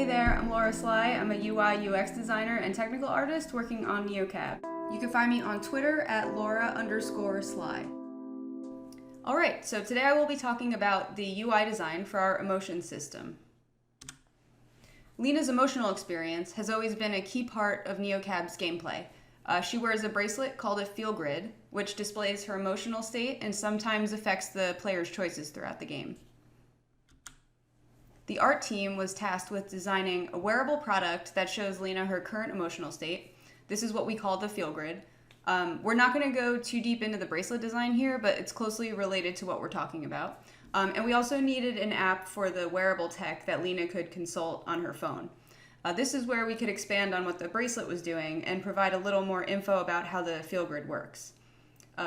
Hey there, I'm Laura Sly. I'm a UI UX designer and technical artist working on NeoCab. You can find me on Twitter at Laura_Sly. Alright, so today I will be talking about the UI design for our emotion system. Lena's emotional experience has always been a key part of NeoCab's gameplay. She wears a bracelet called a Feelgrid, which displays her emotional state and sometimes affects the player's choices throughout the game. The art team was tasked with designing a wearable product that shows Lena her current emotional state. This is what we call the Feelgrid. We're not going to go too deep into the bracelet design here, but it's closely related to what we're talking about. And we also needed an app for the wearable tech that Lena could consult on her phone. This is where we could expand on what the bracelet was doing and provide a little more info about how the Feelgrid works.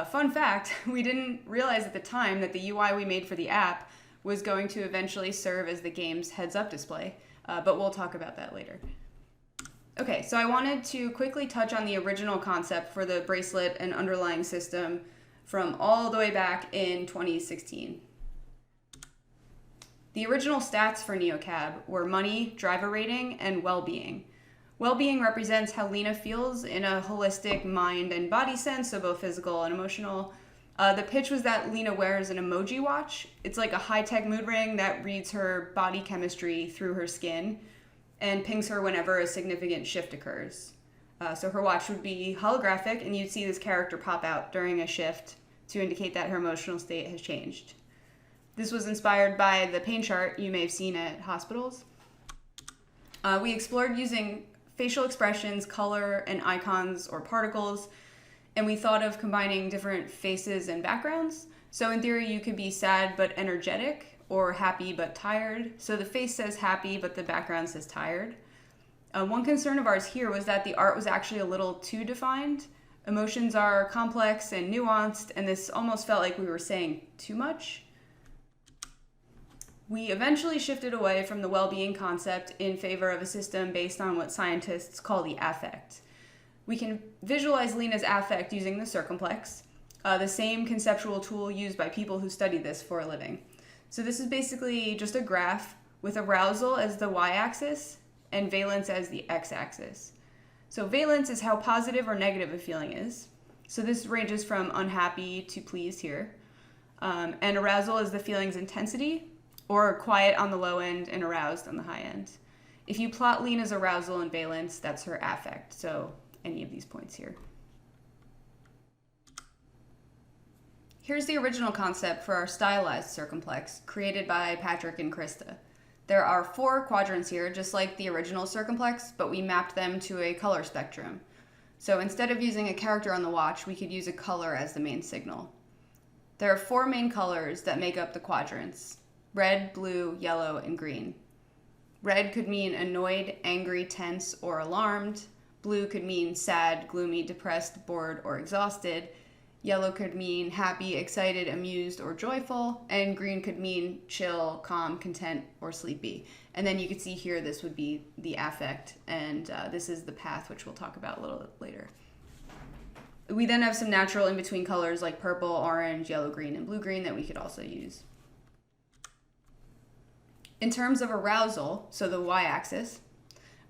Fun fact, we didn't realize at the time that the UI we made for the app was going to eventually serve as the game's heads-up display, but we'll talk about that later. Okay, so I wanted to quickly touch on the original concept for the bracelet and underlying system from all the way back in 2016. The original stats for NeoCab were money, driver rating, and well-being. Well-being represents how Lena feels in a holistic mind and body sense, so both physical and emotional. The pitch was that Lena wears an emoji watch. It's like a high-tech mood ring that reads her body chemistry through her skin and pings her whenever a significant shift occurs. So her watch would be holographic, and you'd see this character pop out during a shift to indicate that her emotional state has changed. This was inspired by the pain chart you may have seen at hospitals. We explored using facial expressions, color, and icons or particles, and we thought of combining different faces and backgrounds. So in theory, you could be sad but energetic, or happy but tired. So the face says happy, but the background says tired. One concern of ours here was that the art was actually a little too defined. Emotions are complex and nuanced, and this almost felt like we were saying too much. We eventually shifted away from the well-being concept in favor of a system based on what scientists call the affect. We can visualize Lena's affect using the circumplex, the same conceptual tool used by people who study this for a living. So this is basically just a graph with arousal as the y-axis and valence as the x-axis. So valence is how positive or negative a feeling is. So this ranges from unhappy to pleased here. And arousal is the feeling's intensity, or quiet on the low end and aroused on the high end. If you plot Lena's arousal and valence, that's her affect. So any of these points here. Here's the original concept for our stylized circumplex, created by Patrick and Krista. There are 4 quadrants here, just like the original circumplex, but we mapped them to a color spectrum. So instead of using a character on the watch, we could use a color as the main signal. There are 4 main colors that make up the quadrants: red, blue, yellow, and green. Red could mean annoyed, angry, tense, or alarmed. Blue could mean sad, gloomy, depressed, bored, or exhausted. Yellow could mean happy, excited, amused, or joyful. And green could mean chill, calm, content, or sleepy. And then you can see here this would be the affect, and this is the path, which we'll talk about a little later. We then have some natural in-between colors like purple, orange, yellow, green, and blue-green that we could also use. In terms of arousal, so the y-axis,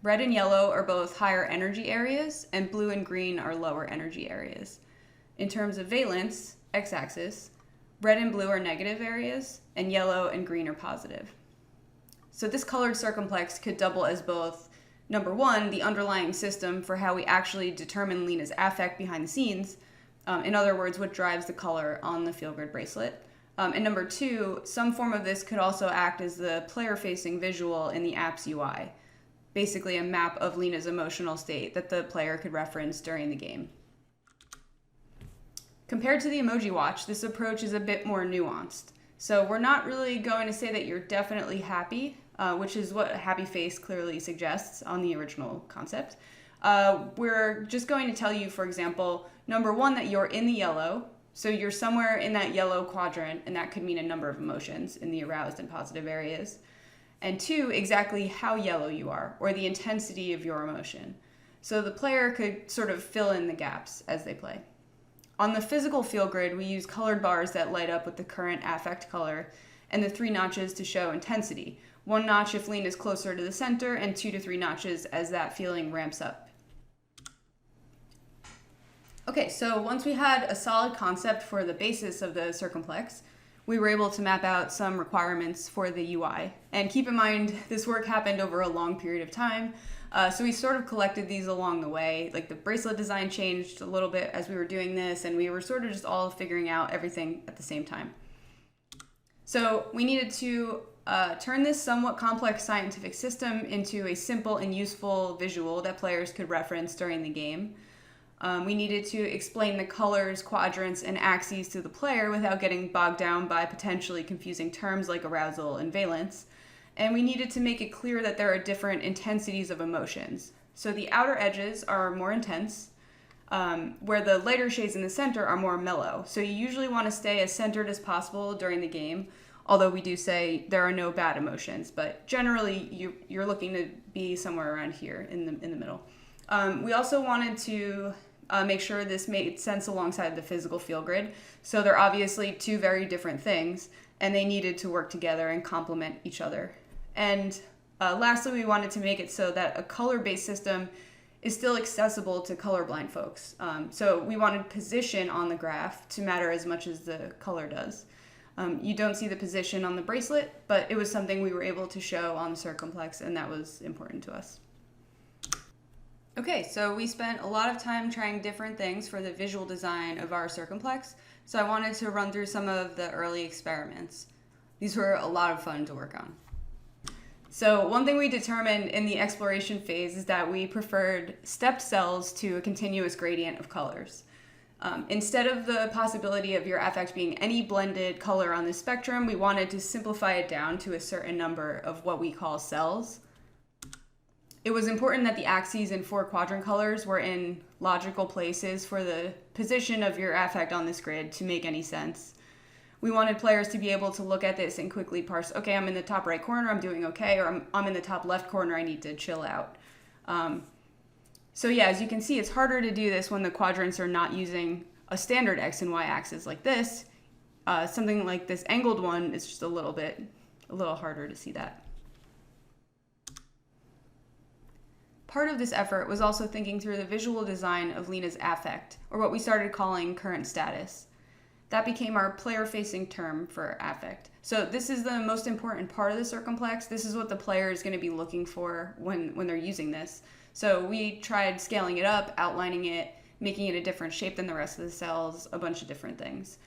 red and yellow are both higher energy areas, and blue and green are lower energy areas. In terms of valence, x-axis, red and blue are negative areas, and yellow and green are positive. So this colored circumplex could double as both, number 1, the underlying system for how we actually determine Lena's affect behind the scenes, in other words, what drives the color on the Feelgrid bracelet, and number 2, some form of this could also act as the player-facing visual in the app's UI. Basically a map of Lena's emotional state that the player could reference during the game. Compared to the emoji watch, this approach is a bit more nuanced. So we're not really going to say that you're definitely happy, which is what a happy face clearly suggests on the original concept. We're just going to tell you, for example, number 1, that you're in the yellow. So you're somewhere in that yellow quadrant, and that could mean a number of emotions in the aroused and positive areas. And 2, exactly how yellow you are, or the intensity of your emotion. So the player could sort of fill in the gaps as they play. On the physical Feelgrid, we use colored bars that light up with the current affect color, and the 3 notches to show intensity, 1 notch if lean is closer to the center, and 2 to 3 notches as that feeling ramps up. Okay, so once we had a solid concept for the basis of the circumplex, we were able to map out some requirements for the UI. And keep in mind, this work happened over a long period of time, so we sort of collected these along the way. Like the bracelet design changed a little bit as we were doing this, and we were sort of just all figuring out everything at the same time. So we needed to turn this somewhat complex scientific system into a simple and useful visual that players could reference during the game. We needed to explain the colors, quadrants, and axes to the player without getting bogged down by potentially confusing terms like arousal and valence. And we needed to make it clear that there are different intensities of emotions. So the outer edges are more intense, where the lighter shades in the center are more mellow. So you usually want to stay as centered as possible during the game, although we do say there are no bad emotions, but generally you're looking to be somewhere around here in the middle. We also wanted to make sure this made sense alongside the physical feel grid. So they're obviously two very different things, and they needed to work together and complement each other. And lastly, we wanted to make it so that a color-based system is still accessible to colorblind folks. So we wanted position on the graph to matter as much as the color does. You don't see the position on the bracelet, but it was something we were able to show on the circumplex, and that was important to us. Okay, so we spent a lot of time trying different things for the visual design of our circumplex, so I wanted to run through some of the early experiments. These were a lot of fun to work on. So one thing we determined in the exploration phase is that we preferred stepped cells to a continuous gradient of colors. Instead of the possibility of your affect being any blended color on the spectrum, we wanted to simplify it down to a certain number of what we call cells. It was important that the axes and 4 quadrant colors were in logical places for the position of your affect on this grid to make any sense. We wanted players to be able to look at this and quickly parse, okay, I'm in the top right corner, I'm doing okay, or I'm in the top left corner, I need to chill out. So yeah, as you can see, it's harder to do this when the quadrants are not using a standard X and Y axis like this. Something like this angled one is just a little harder to see that. Part of this effort was also thinking through the visual design of Lena's affect, or what we started calling current status. That became our player-facing term for affect. So this is the most important part of the circumplex. This is what the player is going to be looking for when they're using this. So we tried scaling it up, outlining it, making it a different shape than the rest of the cells, a bunch of different things.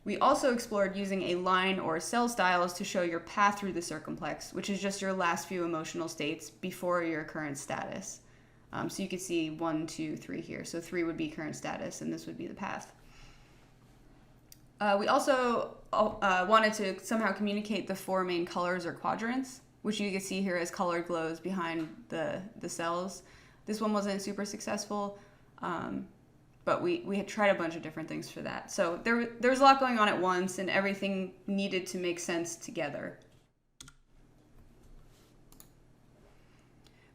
We also explored using a line or cell styles to show your path through the circumplex, which is just your last few emotional states before your current status. So you can see 1, 2, 3 here. So 3 would be current status, and this would be the path. We also wanted to somehow communicate the 4 main colors or quadrants, which you can see here as colored glows behind the cells. This one wasn't super successful. But we had tried a bunch of different things for that. So there was a lot going on at once, and everything needed to make sense together.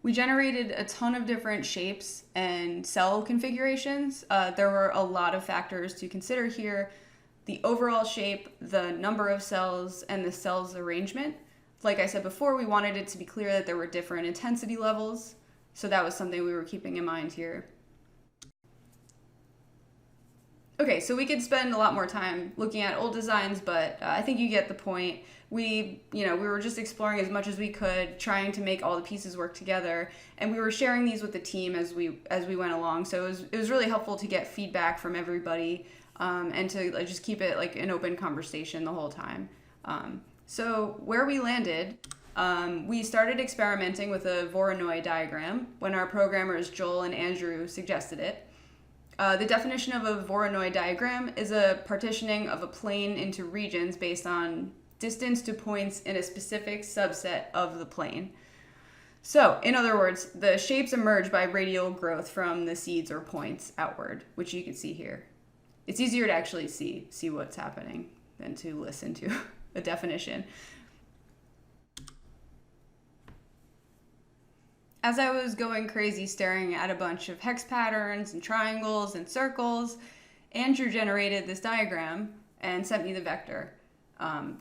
We generated a ton of different shapes and cell configurations. There were a lot of factors to consider here. The overall shape, the number of cells, and the cells arrangement. Like I said before, we wanted it to be clear that there were different intensity levels. So that was something we were keeping in mind here. Okay, so we could spend a lot more time looking at old designs, but I think you get the point. We were just exploring as much as we could, trying to make all the pieces work together, and we were sharing these with the team as we went along. So it was really helpful to get feedback from everybody, and to just keep it like an open conversation the whole time. So where we landed, we started experimenting with a Voronoi diagram when our programmers Joel and Andrew suggested it. The definition of a Voronoi diagram is a partitioning of a plane into regions based on distance to points in a specific subset of the plane. So, in other words, the shapes emerge by radial growth from the seeds or points outward, which you can see here. It's easier to actually see what's happening than to listen to a definition. As I was going crazy staring at a bunch of hex patterns and triangles and circles, Andrew generated this diagram and sent me the vector.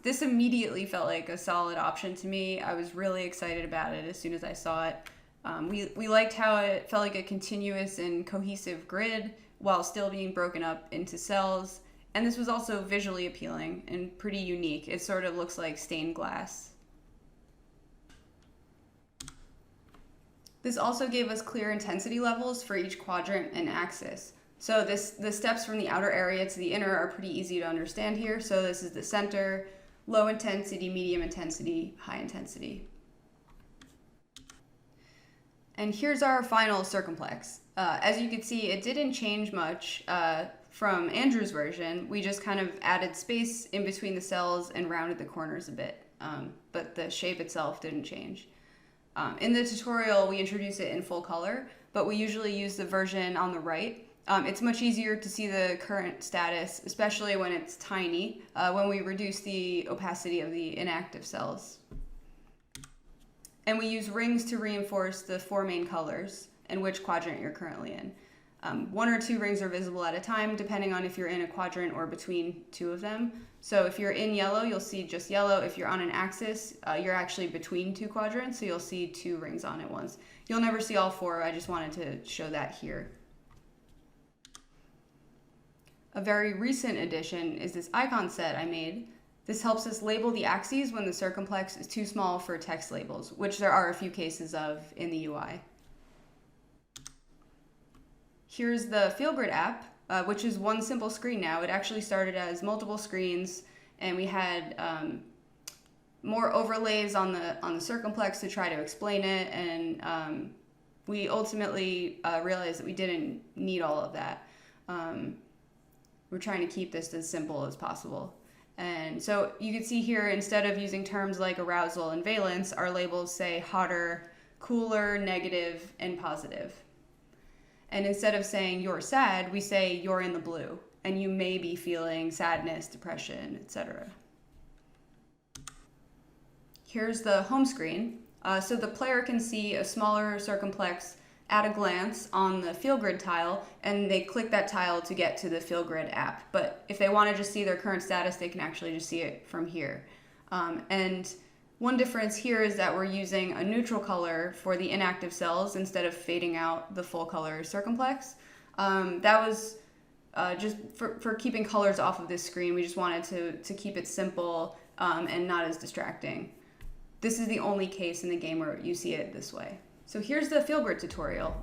This immediately felt like a solid option to me. I was really excited about it as soon as I saw it. We liked how it felt like a continuous and cohesive grid while still being broken up into cells. And this was also visually appealing and pretty unique. It sort of looks like stained glass. This also gave us clear intensity levels for each quadrant and axis. So the steps from the outer area to the inner are pretty easy to understand here. So this is the center, low intensity, medium intensity, high intensity. And here's our final circumplex. As you can see, it didn't change much from Andrew's version. We just kind of added space in between the cells and rounded the corners a bit, but the shape itself didn't change. In the tutorial, we introduce it in full color, but we usually use the version on the right. It's much easier to see the current status, especially when it's tiny, when we reduce the opacity of the inactive cells. And we use rings to reinforce the 4 main colors and which quadrant you're currently in. 1 or 2 rings are visible at a time, depending on if you're in a quadrant or between 2 of them. So if you're in yellow, you'll see just yellow. If you're on an axis, you're actually between 2 quadrants, so you'll see 2 rings on it once. You'll never see all 4. I just wanted to show that here. A very recent addition is this icon set I made. This helps us label the axes when the circumplex is too small for text labels, which there are a few cases of in the UI. Here's the Feelgrid app, which is one simple screen now. It actually started as multiple screens, and we had more overlays on the circumplex to try to explain it, and we ultimately realized that we didn't need all of that. We're trying to keep this as simple as possible. And so you can see here, instead of using terms like arousal and valence, our labels say hotter, cooler, negative, and positive. And instead of saying you're sad, we say you're in the blue, and you may be feeling sadness, depression, etc. Here's the home screen. So the player can see a smaller circumplex at a glance on the Feelgrid tile, and they click that tile to get to the Feelgrid app. But if they want to just see their current status, they can actually just see it from here. And one difference here is that we're using a neutral color for the inactive cells instead of fading out the full color circumplex. That was just for keeping colors off of this screen. We just wanted to keep it simple and not as distracting. This is the only case in the game where you see it this way. So here's the Feelgrid tutorial.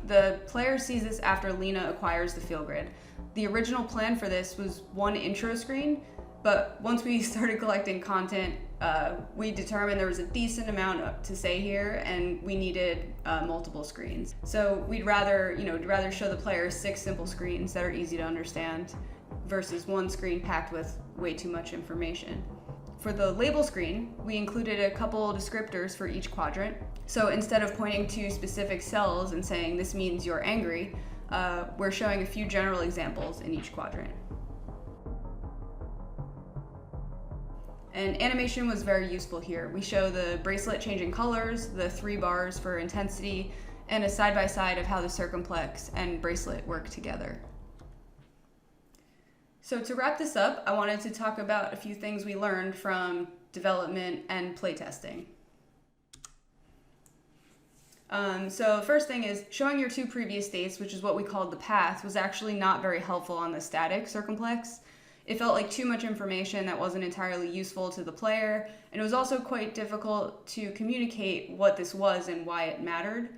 The player sees this after Lena acquires the Feelgrid. The original plan for this was one intro screen, but once we started collecting content, we determined there was a decent amount to say here, and we needed multiple screens. So we'd rather show the player 6 simple screens that are easy to understand versus one screen packed with way too much information. For the label screen, we included a couple descriptors for each quadrant. So instead of pointing to specific cells and saying this means you're angry, we're showing a few general examples in each quadrant. And animation was very useful here. We show the bracelet changing colors, the 3 bars for intensity, and a side-by-side of how the circumplex and bracelet work together. So to wrap this up, I wanted to talk about a few things we learned from development and playtesting. So the first thing is showing your 2 previous states, which is what we called the path, was actually not very helpful on the static circumplex. It felt like too much information that wasn't entirely useful to the player, and it was also quite difficult to communicate what this was and why it mattered.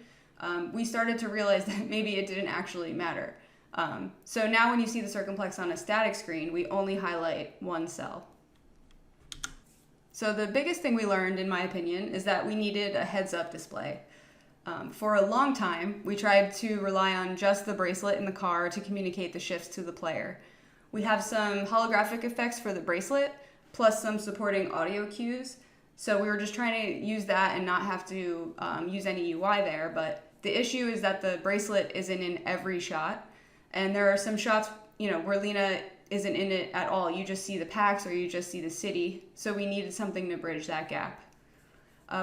We started to realize that maybe it didn't actually matter. So now when you see the circumplex on a static screen, we only highlight one cell. So the biggest thing we learned, in my opinion, is that we needed a heads-up display. For a long time, we tried to rely on just the bracelet in the car to communicate the shifts to the player. We have some holographic effects for the bracelet, plus some supporting audio cues. So we were just trying to use that and not have to use any UI there, but the issue is that the bracelet isn't in every shot. And there are some shots, where Lena isn't in it at all. You just see the packs or you just see the city. So we needed something to bridge that gap.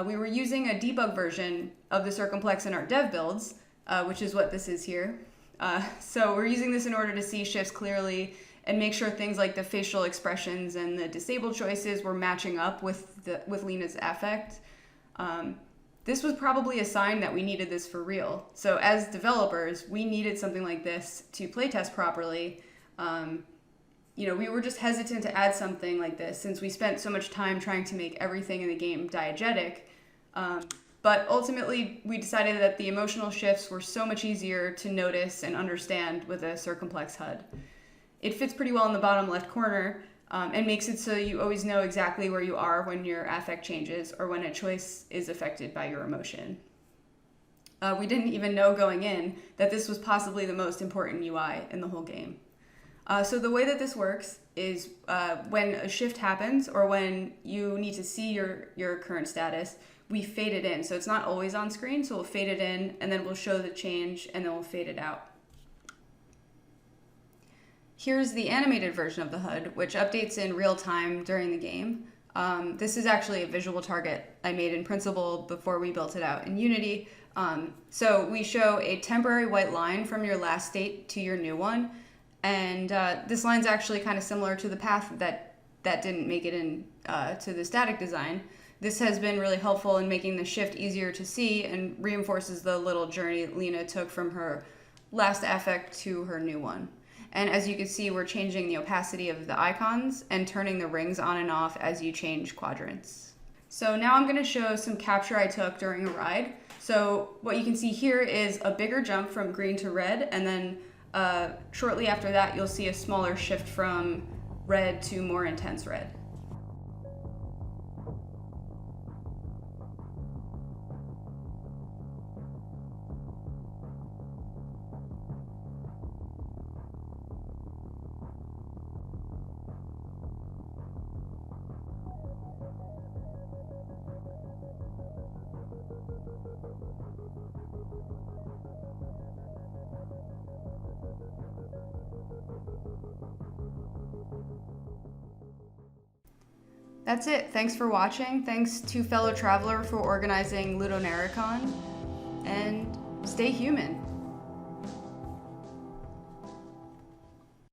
We were using a debug version of the circumplex in our dev builds, which is what this is here. So we're using this in order to see shifts clearly and make sure things like the facial expressions and the disabled choices were matching up with Lena's affect. This was probably a sign that we needed this for real. So as developers, we needed something like this to playtest properly. We were just hesitant to add something like this since we spent so much time trying to make everything in the game diegetic. But ultimately, we decided that the emotional shifts were so much easier to notice and understand with a circumplex HUD. It fits pretty well in the bottom left corner and makes it so you always know exactly where you are when your affect changes or when a choice is affected by your emotion. We didn't even know going in that this was possibly the most important UI in the whole game. So the way that this works is when a shift happens or when you need to see your current status, we fade it in. So it's not always on screen, so we'll fade it in and then we'll show the change and then we'll fade it out. Here's the animated version of the HUD, which updates in real time during the game. This is actually a visual target I made in Principle before we built it out in Unity. So we show a temporary white line from your last state to your new one. And this line's actually kind of similar to the path that didn't make it in to the static design. This has been really helpful in making the shift easier to see and reinforces the little journey Lena took from her last affect to her new one. And as you can see, we're changing the opacity of the icons and turning the rings on and off as you change quadrants. So now I'm going to show some capture I took during a ride. So what you can see here is a bigger jump from green to red, and then shortly after that, you'll see a smaller shift from red to more intense red. That's it. Thanks for watching. Thanks to Fellow Traveler for organizing Ludonaricon. And stay human.